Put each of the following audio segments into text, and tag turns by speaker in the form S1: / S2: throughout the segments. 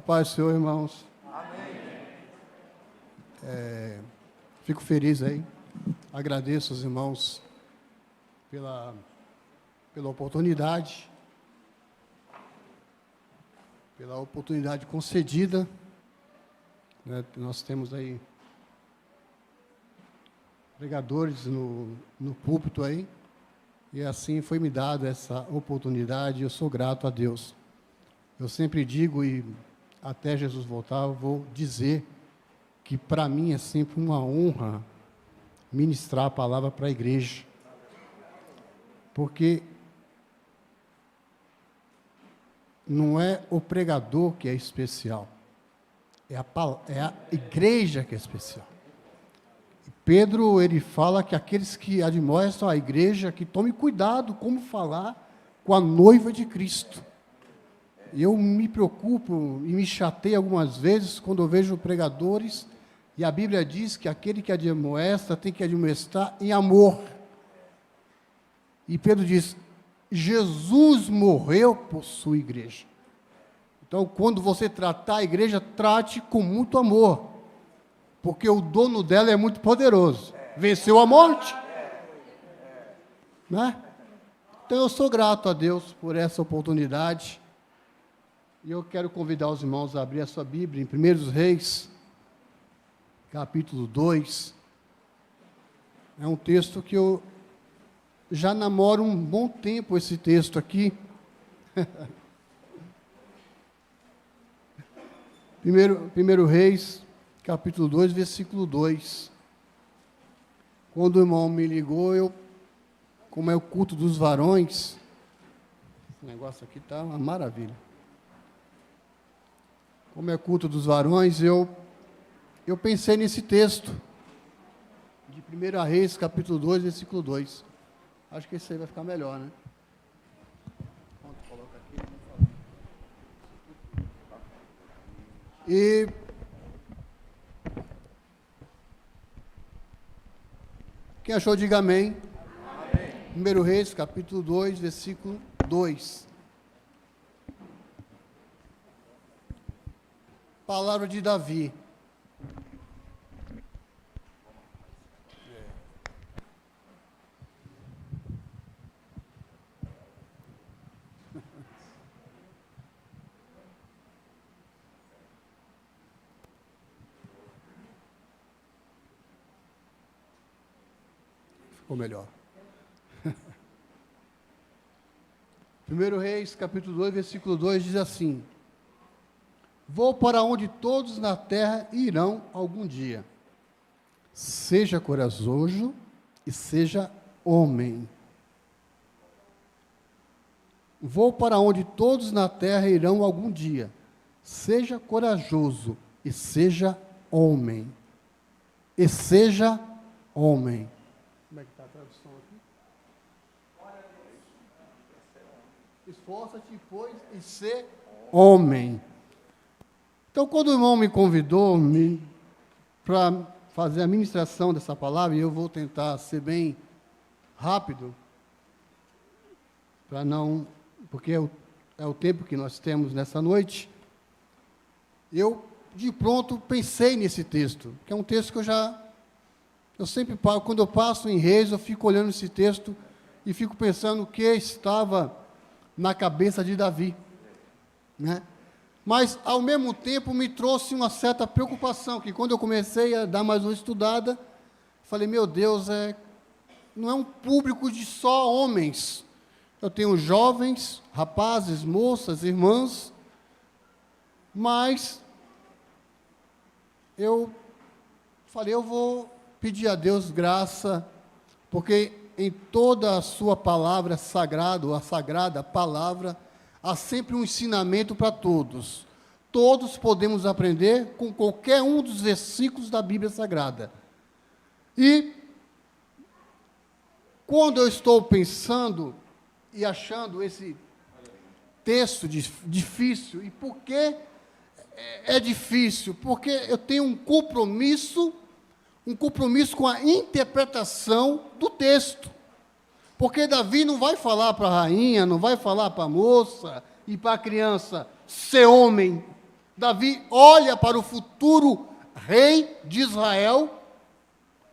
S1: paz do Senhor, irmãos.
S2: Amém.
S1: Fico feliz aí. Agradeço aos irmãos pela oportunidade concedida. Né? Nós temos aí pregadores no púlpito aí, e assim foi me dada essa oportunidade. Eu sou grato a Deus. Eu sempre digo, e até Jesus voltar, eu vou dizer que para mim é sempre uma honra ministrar a palavra para a igreja, porque não é o pregador que é especial, é a igreja que é especial. Pedro, ele fala que aqueles que admoestam a igreja, que tome cuidado como falar com a noiva de Cristo. Eu me preocupo e me chateio algumas vezes quando eu vejo pregadores, e a Bíblia diz que aquele que admoesta tem que admoestar em amor. E Pedro diz, Jesus morreu por sua igreja. Então, quando você tratar a igreja, trate com muito amor, porque o dono dela é muito poderoso. Venceu a morte. Né? Então, eu sou grato a Deus por essa oportunidade. E eu quero convidar os irmãos a abrir a sua Bíblia em 1 Reis, capítulo 2. É um texto que eu já namoro um bom tempo, esse texto aqui. Primeiro Reis, capítulo 2, versículo 2. Quando o irmão me ligou, como é o culto dos varões, esse negócio aqui está uma maravilha. Como é o culto dos varões, eu pensei nesse texto, de 1 Reis, capítulo 2, versículo 2. Acho que esse aí vai ficar melhor, né? Coloca aqui. E quem achou, diga amém. Amém. 1 Reis, capítulo 2, versículo 2. Palavra de Davi. Ficou melhor. 1 Reis, capítulo 2, versículo 2, diz assim: Vou para onde todos na terra irão algum dia. Seja corajoso e seja homem. Vou para onde todos na terra irão algum dia. Seja corajoso e seja homem. E seja homem. Como é que está a tradução aqui? Esforça-te, pois, e ser homem. Então, quando o irmão me convidou para fazer a ministração dessa palavra, e eu vou tentar ser rápido, porque é o tempo que nós temos nessa noite, eu, de pronto, pensei nesse texto, que é um texto que eu sempre, quando eu passo em Reis, eu fico olhando esse texto e fico pensando o que estava na cabeça de Davi, né? Mas, ao mesmo tempo, me trouxe uma certa preocupação, que quando eu comecei a dar mais uma estudada, falei, meu Deus, não é um público de só homens. Eu tenho jovens, rapazes, moças, irmãs, mas eu falei, eu vou pedir a Deus graça, porque em toda a sua palavra sagrada, a sagrada palavra, há sempre um ensinamento para todos. Todos podemos aprender com qualquer um dos versículos da Bíblia Sagrada. E, quando eu estou pensando e achando esse texto difícil, e por que é difícil? Porque eu tenho um compromisso com a interpretação do texto. Porque Davi não vai falar para a rainha, não vai falar para a moça e para a criança, ser homem Davi olha para o futuro rei de Israel,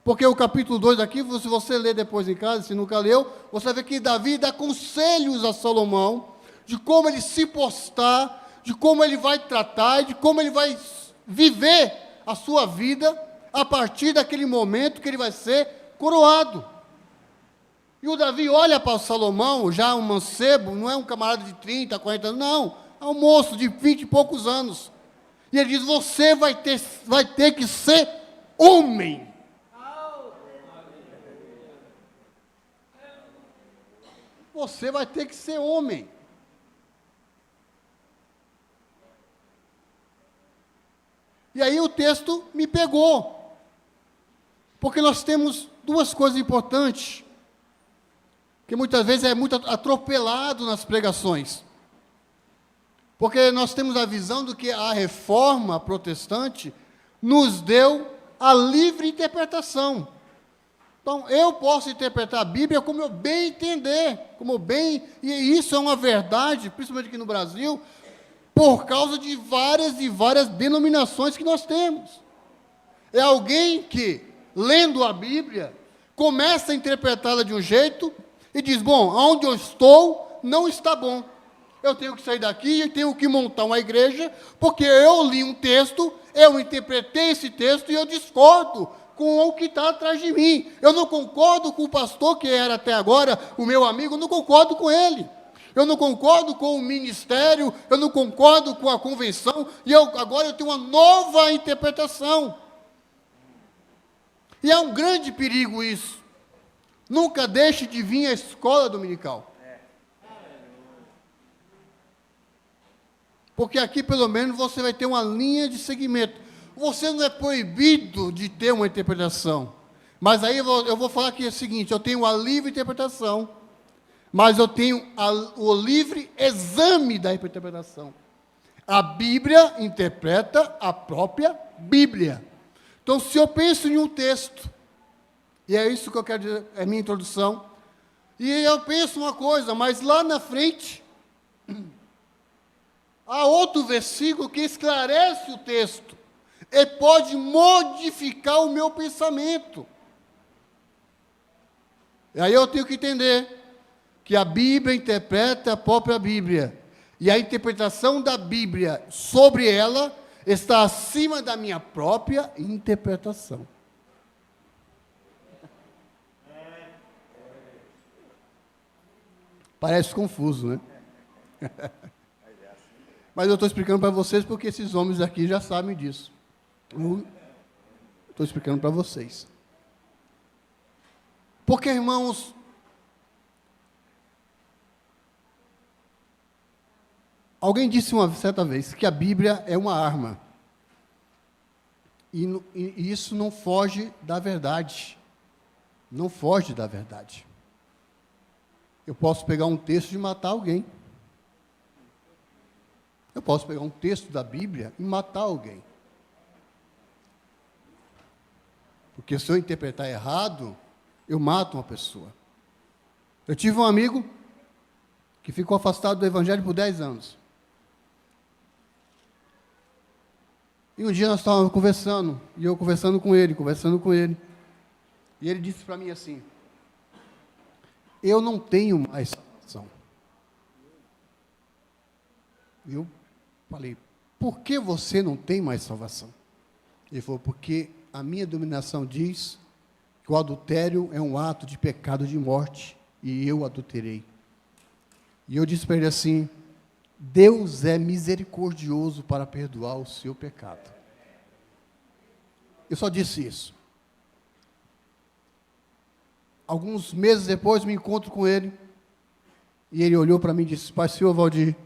S1: porque o capítulo 2 aqui, se você ler depois em casa, se nunca leu, você vai ver que Davi dá conselhos a Salomão, de como ele se postar, de como ele vai tratar, de como ele vai viver a sua vida, a partir daquele momento que ele vai ser coroado. E o Davi olha para o Salomão, já um mancebo, não é um camarada de 30, 40 anos, não, é um moço de 20 e poucos anos. E ele diz, você vai ter que ser homem. Você vai ter que ser homem. E aí o texto me pegou. Porque nós temos duas coisas importantes, que muitas vezes é muito atropelado nas pregações. Porque nós temos a visão do que a reforma protestante nos deu a livre interpretação. Então, eu posso interpretar a Bíblia como eu bem entender, e isso é uma verdade, principalmente aqui no Brasil, por causa de várias e várias denominações que nós temos. É alguém que, lendo a Bíblia, começa a interpretá-la de um jeito e diz, bom, onde eu estou não está bom. Eu tenho que sair daqui e tenho que montar uma igreja, porque eu li um texto, eu interpretei esse texto e eu discordo com o que está atrás de mim. Eu não concordo com o pastor que era até agora o meu amigo, eu não concordo com ele. Eu não concordo com o ministério, eu não concordo com a convenção, e agora eu tenho uma nova interpretação. E é um grande perigo isso. Nunca deixe de vir à escola dominical. Porque aqui, pelo menos, você vai ter uma linha de seguimento. Você não é proibido de ter uma interpretação. Mas aí eu vou falar aqui o seguinte, eu tenho a livre interpretação, mas eu tenho o livre exame da interpretação. A Bíblia interpreta a própria Bíblia. Então, se eu penso em um texto, e é isso que eu quero dizer, é a minha introdução, e eu penso uma coisa, mas lá na frente, há outro versículo que esclarece o texto, e pode modificar o meu pensamento. E aí eu tenho que entender que a Bíblia interpreta a própria Bíblia, e a interpretação da Bíblia sobre ela está acima da minha própria interpretação. Parece confuso, né? Mas eu estou explicando para vocês porque esses homens aqui já sabem disso. Estou explicando para vocês. Porque, irmãos, alguém disse uma certa vez que a Bíblia é uma arma. E isso não foge da verdade. Não foge da verdade. Eu posso pegar um texto e matar alguém. Eu posso pegar um texto da Bíblia e matar alguém. Porque se eu interpretar errado, eu mato uma pessoa. Eu tive um amigo que ficou afastado do Evangelho por 10 anos. E um dia nós estávamos conversando, e eu conversando com ele, e ele disse para mim assim, eu não tenho mais salvação. Eu falei, por que você não tem mais salvação? Ele falou, porque a minha dominação diz que o adultério é um ato de pecado de morte, e eu adulterei. E eu disse para ele assim, Deus é misericordioso para perdoar o seu pecado. Eu só disse isso. Alguns meses depois, me encontro com ele, e ele olhou para mim e disse, Pastor Valdir,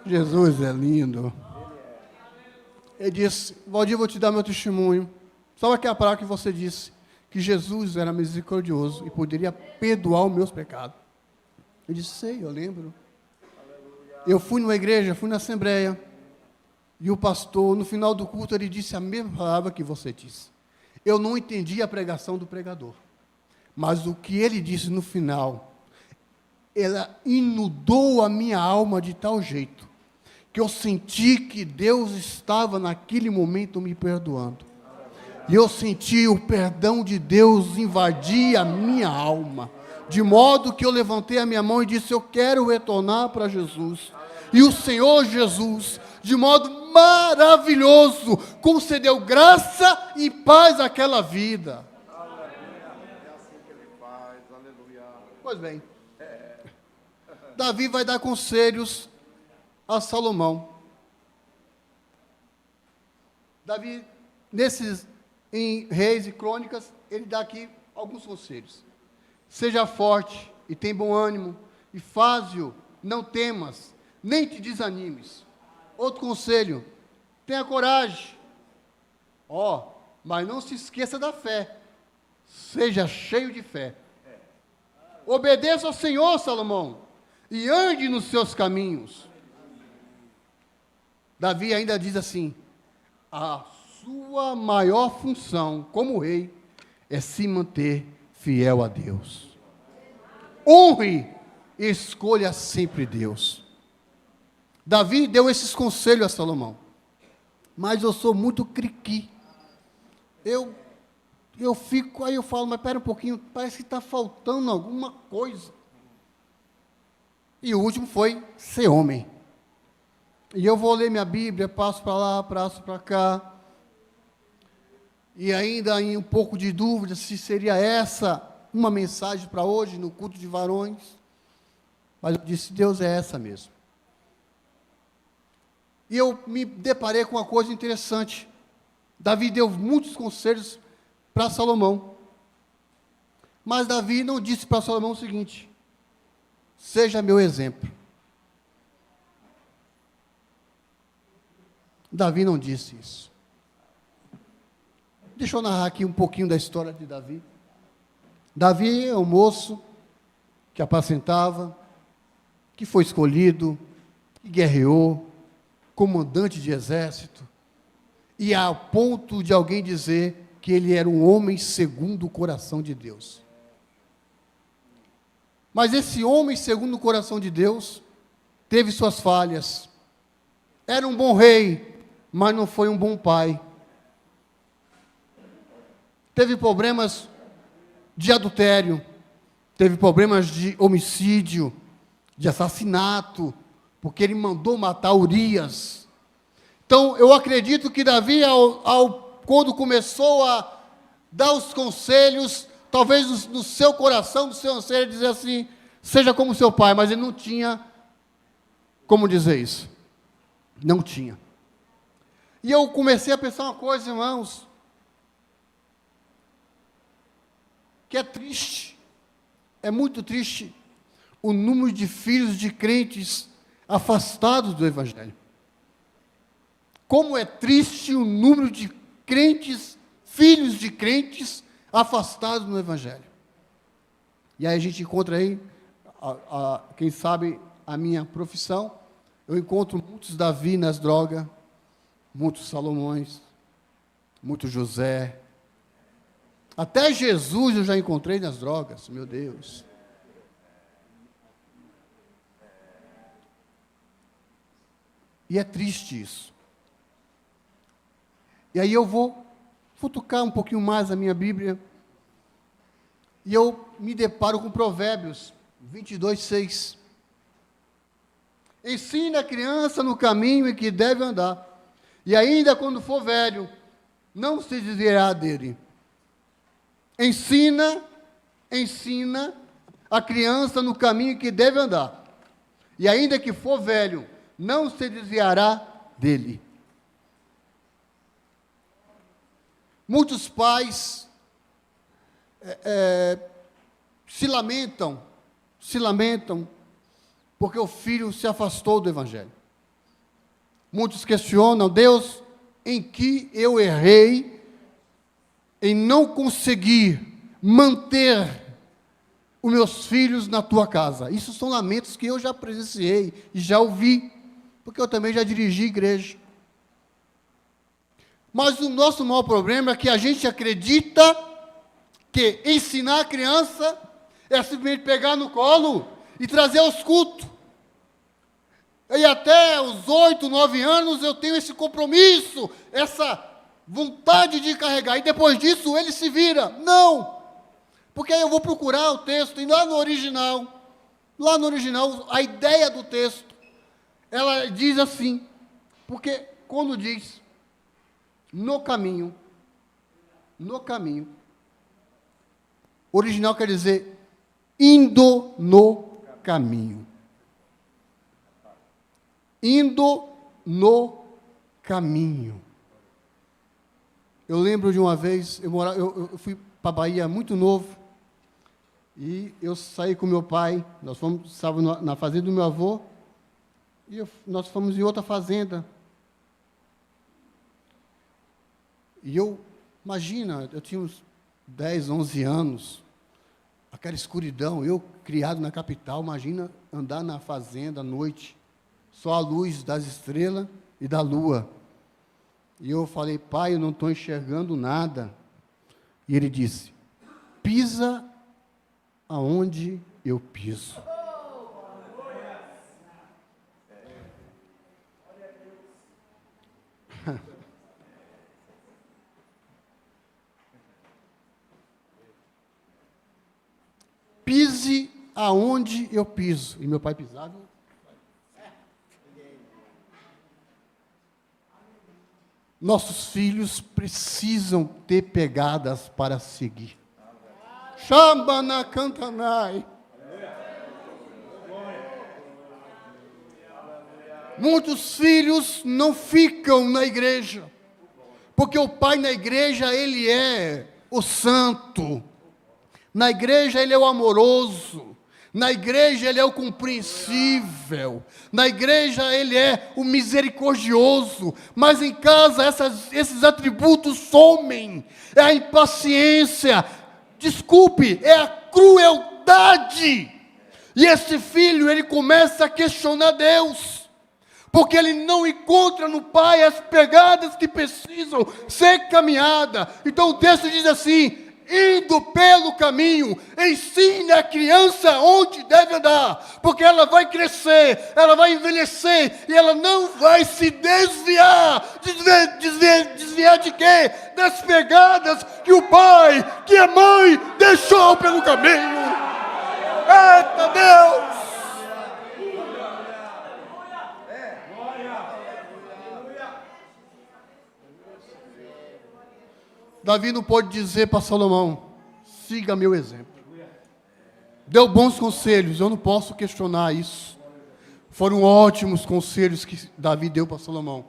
S1: Jesus é lindo. Ele disse, Valdir, vou te dar meu testemunho. Sabe aquela palavra que você disse? Que Jesus era misericordioso e poderia perdoar os meus pecados. Eu disse, sei, eu lembro. Eu fui numa igreja, fui na assembleia, e o pastor, no final do culto, ele disse a mesma palavra que você disse. Eu não entendi a pregação do pregador, mas o que ele disse no final, ela inundou a minha alma de tal jeito, que eu senti que Deus estava naquele momento me perdoando. E eu senti o perdão de Deus invadir a minha alma, de modo que eu levantei a minha mão e disse: eu quero retornar para Jesus. E o Senhor Jesus, de modo maravilhoso, concedeu graça e paz àquela vida.
S2: É assim que ele faz, aleluia.
S1: Pois bem, Davi vai dar conselhos a Salomão. Davi, em Reis e Crônicas, ele dá aqui alguns conselhos. Seja forte e tem bom ânimo, e faze-o, não temas, nem te desanimes. Outro conselho, tenha coragem. Mas não se esqueça da fé. Seja cheio de fé. Obedeça ao Senhor, Salomão, e ande nos seus caminhos. Davi ainda diz assim: a sua maior função como rei é se manter fiel a Deus. Honre e escolha sempre Deus. Davi deu esses conselhos a Salomão. Mas eu sou muito criqui. Eu fico, aí eu falo, mas espera um pouquinho, parece que está faltando alguma coisa. E o último foi ser homem. E eu vou ler minha Bíblia, passo para lá, passo para cá. E ainda em um pouco de dúvida se seria essa uma mensagem para hoje, no culto de varões. Mas eu disse: Deus, é essa mesmo. E eu me deparei com uma coisa interessante. Davi deu muitos conselhos para Salomão. Mas Davi não disse para Salomão o seguinte: seja meu exemplo. Davi não disse isso. Deixa eu narrar aqui um pouquinho da história de Davi. Davi é um moço que apacentava, que foi escolhido, que guerreou, comandante de exército, e a ponto de alguém dizer que ele era um homem segundo o coração de Deus. Mas esse homem segundo o coração de Deus teve suas falhas. Era um bom rei, mas não foi um bom pai. Teve problemas de adultério, teve problemas de homicídio, de assassinato, porque ele mandou matar Urias. Então, eu acredito que Davi, quando começou a dar os conselhos, talvez no seu coração, no seu anseio, ele dizer assim: seja como seu pai, mas ele não tinha como dizer isso. Não tinha. E eu comecei a pensar uma coisa, irmãos, que é triste, é muito triste, o número de filhos de crentes afastados do Evangelho. Como é triste o número de crentes, filhos de crentes, afastados do Evangelho. E aí a gente encontra aí, quem sabe, a minha profissão, eu encontro muitos Davi nas drogas, muitos Salomões, muitos José. Até Jesus eu já encontrei nas drogas, meu Deus. E é triste isso. E aí eu vou futucar um pouquinho mais a minha Bíblia, e eu me deparo com Provérbios 22:6. Ensina a criança no caminho em que deve andar, e ainda quando for velho, não se desviará dele. Ensina a criança no caminho em que deve andar, e ainda que for velho, não se desviará dele. Muitos pais se lamentam, porque o filho se afastou do Evangelho. Muitos questionam: Deus, em que eu errei em não conseguir manter os meus filhos na tua casa? Isso são lamentos que eu já presenciei e já ouvi, porque eu também já dirigi igreja. Mas o nosso maior problema é que a gente acredita que ensinar a criança é simplesmente pegar no colo e trazer aos cultos. E até os 8, 9 anos eu tenho esse compromisso, essa vontade de carregar. E depois disso ele se vira. Não! Porque aí eu vou procurar o texto, e lá no original, a ideia do texto, ela diz assim, porque quando diz no caminho, original quer dizer indo no caminho. Indo no caminho. Eu lembro de uma vez, eu fui para a Bahia muito novo, e eu saí com meu pai, estávamos na fazenda do meu avô, e nós fomos em outra fazenda. E imagina, eu tinha uns 10, 11 anos, aquela escuridão, eu criado na capital, imagina andar na fazenda à noite, só a luz das estrelas e da lua. E eu falei, pai, eu não estou enxergando nada. E ele disse, pisa aonde eu piso. Pise aonde eu piso. E meu pai pisava. Nossos filhos precisam ter pegadas para seguir. Shambana Cantanai. Muitos filhos não ficam na igreja, porque o pai na igreja, ele é o santo. Na igreja ele é o amoroso, na igreja ele é o compreensível, na igreja ele é o misericordioso, mas em casa esses atributos somem, é a impaciência, desculpe, é a crueldade, e esse filho ele começa a questionar Deus, porque ele não encontra no pai as pegadas que precisam ser caminhadas. Então o texto diz assim, indo pelo caminho, ensine a criança onde deve andar, porque ela vai crescer, ela vai envelhecer, e ela não vai se desviar. Desviar de quê? Das pegadas que o pai, que a mãe deixou pelo caminho. Eita Deus! Davi não pode dizer para Salomão, siga meu exemplo. Deu bons conselhos, eu não posso questionar isso. Foram ótimos conselhos que Davi deu para Salomão.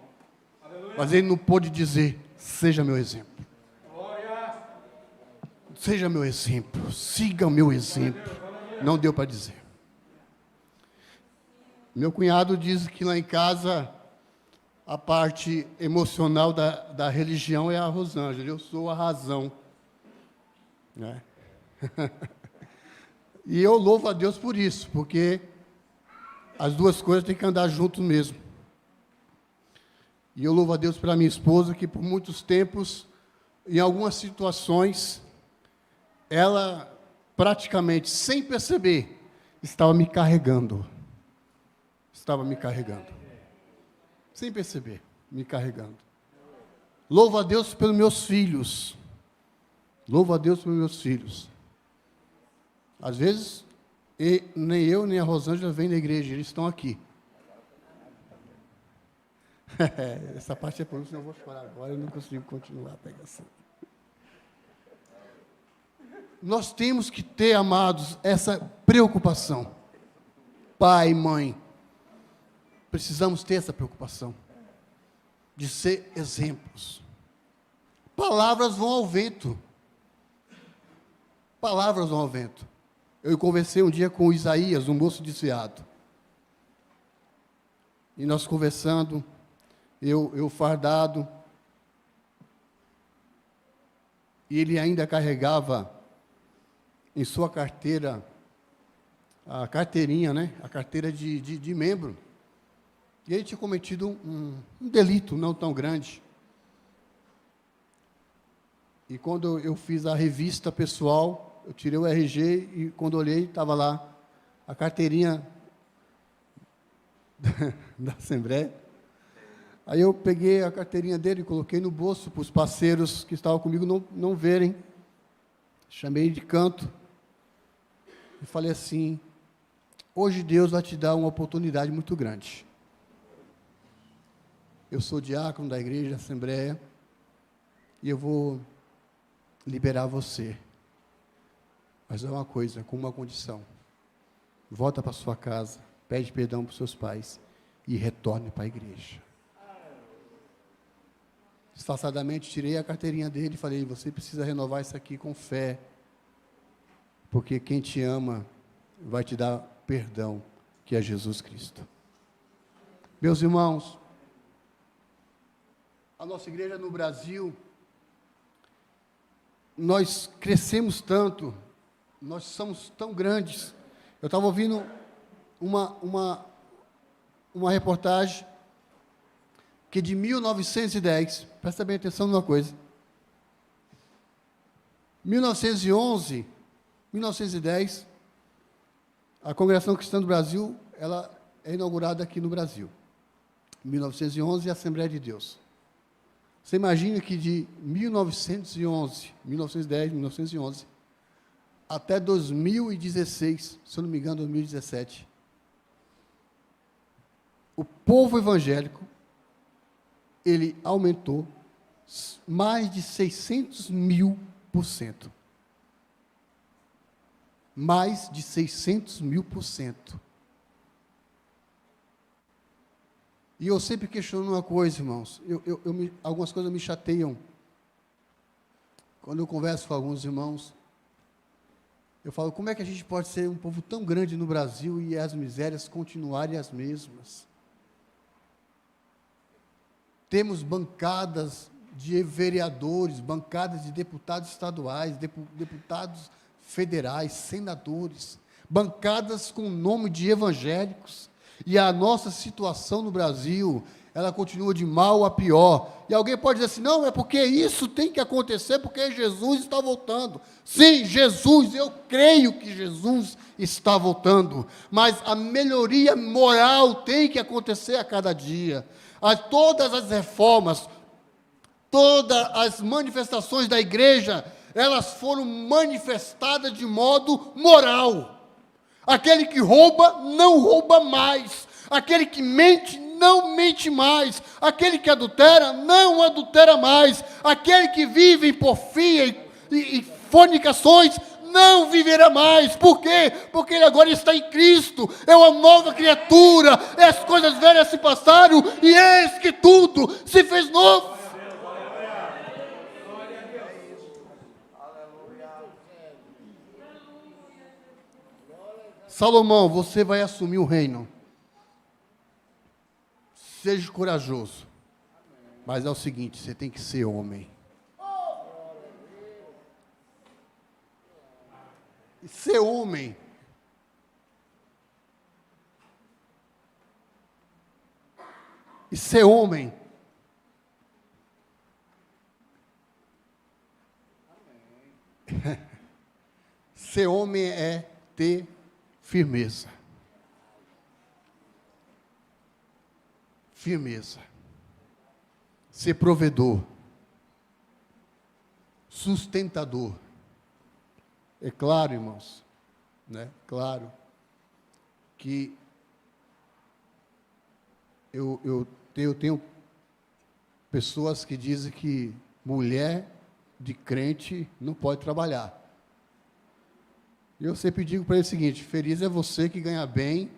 S1: Mas ele não pôde dizer, seja meu exemplo. Seja meu exemplo, siga o meu exemplo. Não deu para dizer. Meu cunhado diz que lá em casa a parte emocional da religião é a Rosângela, eu sou a razão. Né? E eu louvo a Deus por isso, porque as duas coisas têm que andar juntos mesmo. E eu louvo a Deus pela minha esposa, que por muitos tempos, em algumas situações, ela praticamente, sem perceber, estava me carregando. Sem perceber, me carregando. Louvo a Deus pelos meus filhos. Às vezes, nem eu, nem a Rosângela vêm na igreja, eles estão aqui. Essa parte é por isso, eu vou chorar agora, eu não consigo continuar a pregação. Nós temos que ter, amados, essa preocupação. Pai, mãe, precisamos ter essa preocupação de ser exemplos. Palavras vão ao vento. Eu conversei um dia com o Isaías, um moço desviado. E nós conversando, eu fardado, e ele ainda carregava em sua carteira, a carteirinha, né? A carteira de membro. E ele tinha cometido um delito não tão grande. E quando eu fiz a revista pessoal, eu tirei o RG e quando olhei, estava lá a carteirinha da Assembleia. Aí eu peguei a carteirinha dele e coloquei no bolso para os parceiros que estavam comigo não verem. Chamei de canto e falei assim: hoje Deus vai te dar uma oportunidade muito grande. Eu sou diácono da igreja, da Assembleia, e eu vou liberar você. Mas é uma coisa, com uma condição. Volta para sua casa, pede perdão para os seus pais e retorne para a igreja. Disfarçadamente, tirei a carteirinha dele e falei: você precisa renovar isso aqui com fé, porque quem te ama vai te dar perdão, que é Jesus Cristo. Meus irmãos, a nossa igreja no Brasil, nós crescemos tanto, nós somos tão grandes. Eu estava ouvindo uma reportagem que de 1910, presta bem atenção numa coisa, 1911, 1910, a Congregação Cristã do Brasil, ela é inaugurada aqui no Brasil. Em 1911, a Assembleia de Deus. Você imagina que de 1911, 1910, 1911, até 2016, se eu não me engano, 2017, o povo evangélico, ele aumentou mais de 600.000%. Mais de 600.000%. E eu sempre questiono uma coisa, irmãos, algumas coisas me chateiam. Quando eu converso com alguns irmãos, eu falo: como é que a gente pode ser um povo tão grande no Brasil e as misérias continuarem as mesmas? Temos bancadas de vereadores, bancadas de deputados estaduais, deputados federais, senadores, bancadas com o nome de evangélicos, e a nossa situação no Brasil, ela continua de mal a pior. E alguém pode dizer assim: não, é porque isso tem que acontecer, porque Jesus está voltando. Sim, Jesus, eu creio que Jesus está voltando, mas a melhoria moral tem que acontecer a cada dia. Todas as reformas, todas as manifestações da igreja, elas foram manifestadas de modo moral. Aquele que rouba, não rouba mais. Aquele que mente, não mente mais. Aquele que adultera, não adultera mais. Aquele que vive em porfia e fornicações, não viverá mais. Por quê? Porque ele agora está em Cristo, é uma nova criatura, as coisas velhas se passaram, e eis que tudo se fez novo. Salomão, você vai assumir o reino. Seja corajoso. Mas é o seguinte, você tem que ser homem. E ser homem ser homem é ter firmeza. Firmeza. Ser provedor. Sustentador. É claro, irmãos, né? Claro que eu tenho pessoas que dizem que mulher de crente não pode trabalhar. E eu sempre digo para ele o seguinte: feliz é você que ganha bem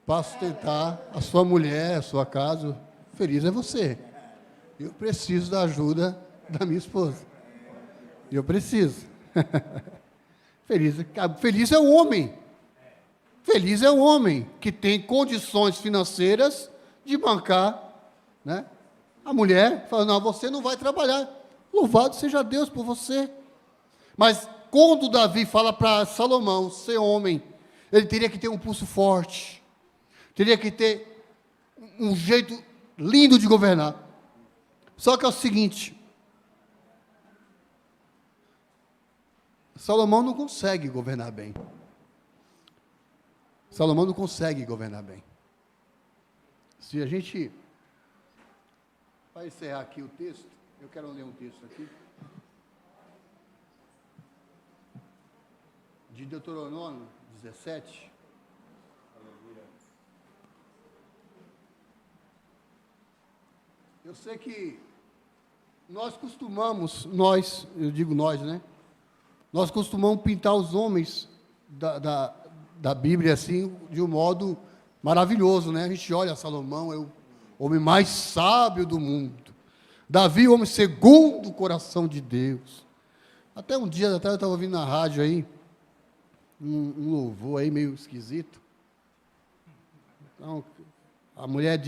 S1: para sustentar a sua mulher, a sua casa. Feliz é você. Eu preciso da ajuda da minha esposa. Eu preciso. Feliz é o homem. Feliz é o homem que tem condições financeiras de bancar, né? A mulher fala: não, você não vai trabalhar. Louvado seja Deus por você. Mas quando Davi fala para Salomão ser homem, ele teria que ter um pulso forte, teria que ter um jeito lindo de governar. Só que é o seguinte: Salomão não consegue governar bem. Salomão não consegue governar bem. Se a gente vai encerrar aqui o texto, eu quero ler um texto aqui, de Deuteronômio 17. Eu sei que nós costumamos, eu digo nós, né? Nós costumamos pintar os homens da Bíblia assim, de um modo maravilhoso, né? A gente olha Salomão, é o homem mais sábio do mundo. Davi, o homem segundo o coração de Deus. Até um dia atrás eu estava ouvindo na rádio aí, um louvor aí meio esquisito. Então, a mulher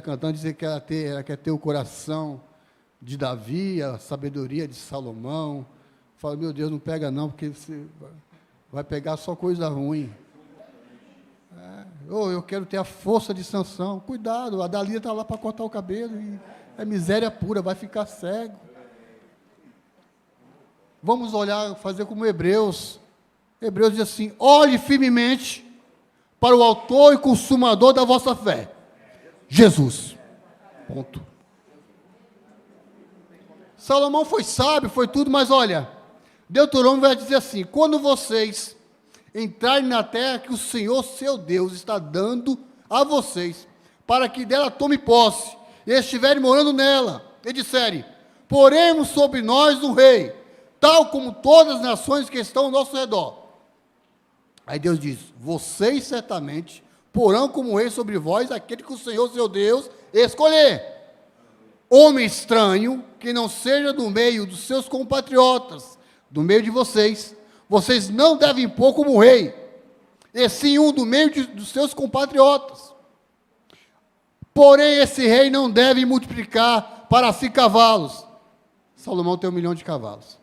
S1: cantando, disse que ela quer ter o coração de Davi, a sabedoria de Salomão. Fala, meu Deus, não pega não, porque você vai pegar só coisa ruim. Eu quero ter a força de Sansão. Cuidado, a Dalila está lá para cortar o cabelo e é miséria pura, vai ficar cego. Vamos olhar, fazer como Hebreus. Hebreus diz assim: olhe firmemente para o autor e consumador da vossa fé, Jesus. Ponto. Salomão foi sábio, foi tudo, mas olha, Deuteronômio vai dizer assim: quando vocês entrarem na terra que o Senhor, seu Deus, está dando a vocês, para que dela tome posse, e estiverem morando nela, e disserem: poremos sobre nós um rei, tal como todas as nações que estão ao nosso redor. Aí Deus diz: vocês certamente porão como rei sobre vós aquele que o Senhor, seu Deus, escolher. Homem estranho, que não seja do meio dos seus compatriotas, do meio de vocês, vocês não devem pôr como rei, e sim um do meio dos seus compatriotas. Porém, esse rei não deve multiplicar para si cavalos. Salomão tem 1 milhão de cavalos.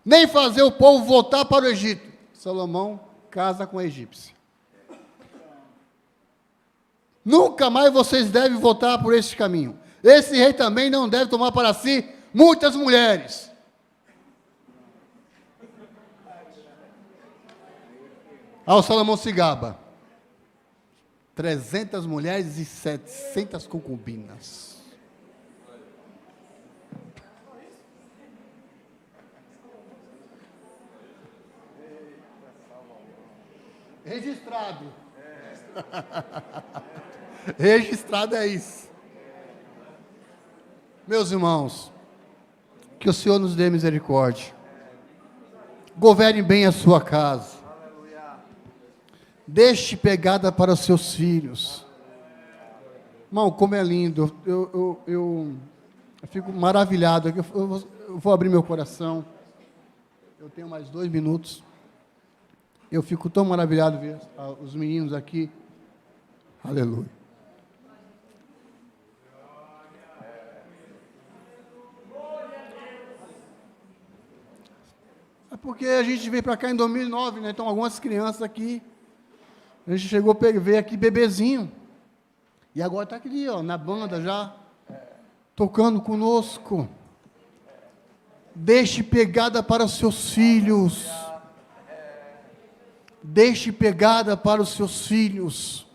S1: Nem fazer o povo voltar para o Egito. Salomão casa com a egípcia. Nunca mais vocês devem voltar por este caminho. Esse rei também não deve tomar para si muitas mulheres. Ao Salomão se gaba: 300 mulheres e 700 concubinas. Registrado. Registrado é isso. Meus irmãos, que o Senhor nos dê misericórdia. Governe bem a sua casa. Deixe pegada para os seus filhos. Irmão, como é lindo. Eu fico maravilhado. Eu vou abrir meu coração. Eu tenho mais 2 minutos. Eu fico tão maravilhado ver os meninos aqui. Aleluia. É porque a gente veio para cá em 2009, né? Então algumas crianças aqui, a gente chegou a ver aqui bebezinho. E agora está aqui, ó, na banda já, tocando conosco. Deixe pegada para os seus filhos. Deixe pegada para os seus filhos.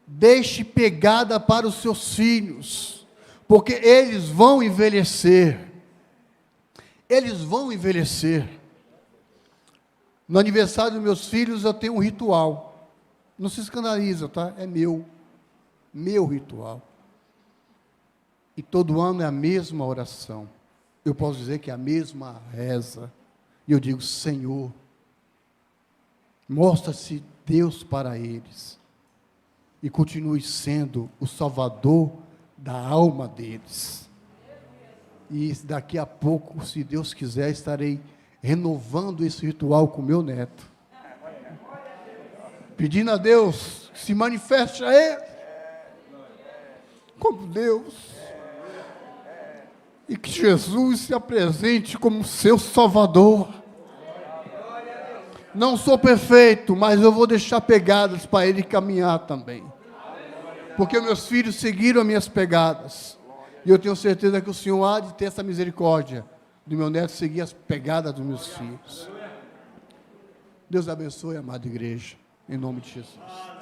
S1: Deixe pegada para os seus filhos, porque eles vão envelhecer. Eles vão envelhecer. No aniversário dos meus filhos eu tenho um ritual. Não se escandaliza, tá? É meu ritual. E todo ano é a mesma oração. Eu posso dizer que é a mesma reza. E eu digo: Senhor, mostra-se Deus para eles. E continue sendo o Salvador da alma deles. E daqui a pouco, se Deus quiser, estarei renovando esse ritual com meu neto. Pedindo a Deus que se manifeste a ele como Deus. E que Jesus se apresente como seu Salvador. Não sou perfeito, mas eu vou deixar pegadas para ele caminhar também. Porque meus filhos seguiram as minhas pegadas. E eu tenho certeza que o Senhor há de ter essa misericórdia do meu neto seguir as pegadas dos meus filhos. Deus abençoe, amada igreja, em nome de Jesus.